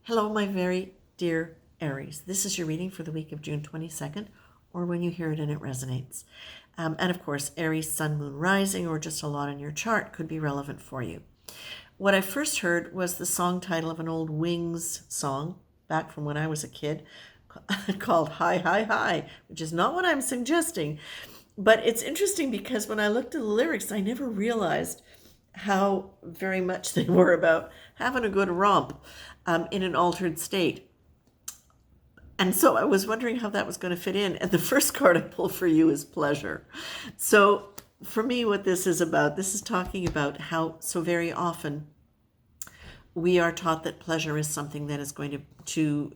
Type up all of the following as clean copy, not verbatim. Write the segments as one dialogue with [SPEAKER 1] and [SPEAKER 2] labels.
[SPEAKER 1] Hello, my very dear Aries. This is your reading for the week of June 22nd, or when you hear it and it resonates. And of course, Aries, Sun, Moon, Rising, or just a lot in your chart could be relevant for you. What I first heard was the song title of an old Wings song back from when I was a kid called Hi, Hi, Hi, which is not what I'm suggesting. But it's interesting because when I looked at the lyrics, I never realized how very much they were about having a good romp in an altered state. And so I was wondering how that was going to fit in. And the first card I pulled for you is pleasure. So for me, what this is about, this is talking about how so very often we are taught that pleasure is something that is going to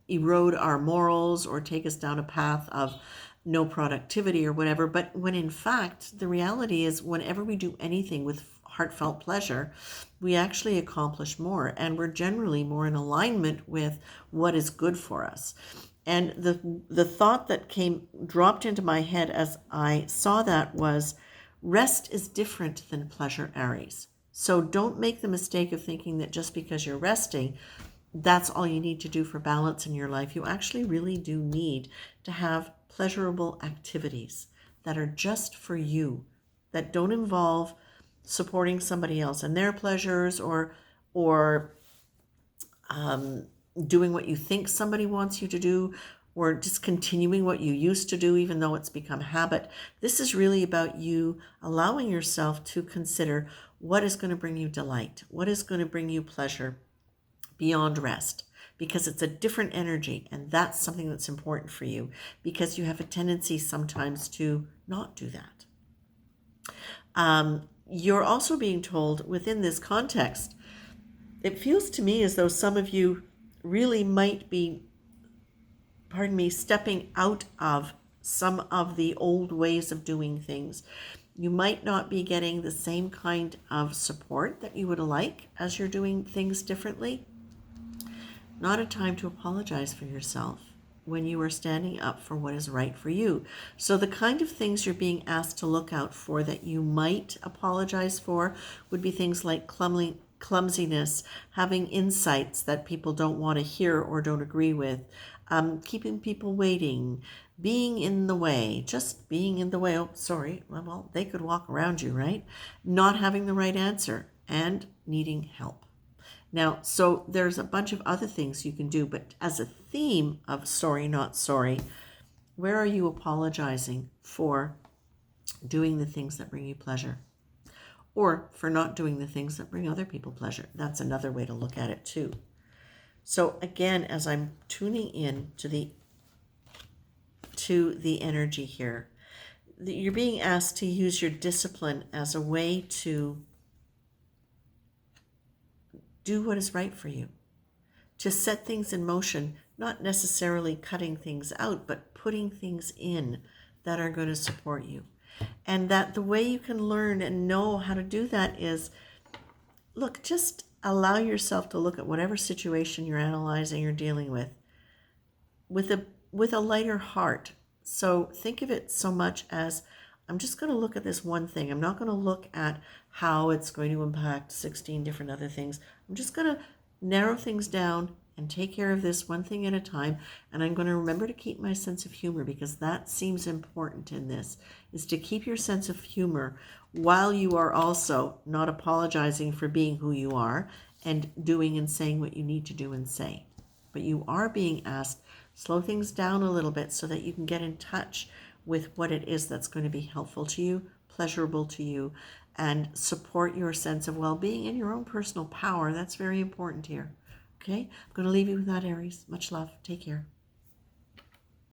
[SPEAKER 1] erode our morals or take us down a path of no productivity or whatever. But when in fact, the reality is whenever we do anything with heartfelt pleasure, we actually accomplish more, and we're generally more in alignment with what is good for us. And the thought that dropped into my head as I saw that was, rest is different than pleasure, Aries. So don't make the mistake of thinking that just because you're resting, that's all you need to do for balance in your life. You actually really do need to have pleasurable activities that are just for you, that don't involve supporting somebody else and their pleasures, or doing what you think somebody wants you to do, or just continuing what you used to do even though it's become habit. This is really about you allowing yourself to consider what is going to bring you delight, what is going to bring you pleasure beyond rest, because it's a different energy, and that's something that's important for you, because you have a tendency sometimes to not do that. You're also being told within this context, it feels to me as though some of you really might be, stepping out of some of the old ways of doing things. You might not be getting the same kind of support that you would like as you're doing things differently. Not a time to apologize for yourself when you are standing up for what is right for you. So the kind of things you're being asked to look out for that you might apologize for would be things like clumsiness, having insights that people don't want to hear or don't agree with, keeping people waiting, being in the way, just being in the way. Oh, sorry. Well, they could walk around you, right? Not having the right answer and needing help. Now, so there's a bunch of other things you can do, but as a theme of sorry, not sorry, where are you apologizing for doing the things that bring you pleasure? Or for not doing the things that bring other people pleasure? That's another way to look at it too. So again, as I'm tuning in to the energy here, you're being asked to use your discipline as a way to do what is right for you, to set things in motion, not necessarily cutting things out, but putting things in that are going to support you. And that the way you can learn and know how to do that is, look, just allow yourself to look at whatever situation you're analyzing or dealing with a lighter heart. So think of it so much as, I'm just going to look at this one thing. I'm not going to look at how it's going to impact 16 different other things. I'm just going to narrow things down and take care of this one thing at a time. And I'm going to remember to keep my sense of humor, because that seems important in this, is to keep your sense of humor while you are also not apologizing for being who you are and doing and saying what you need to do and say. But you are being asked, slow things down a little bit so that you can get in touch with what it is that's going to be helpful to you, pleasurable to you, and support your sense of well-being and your own personal power. That's very important here. Okay? I'm going to leave you with that, Aries. Much love. Take care.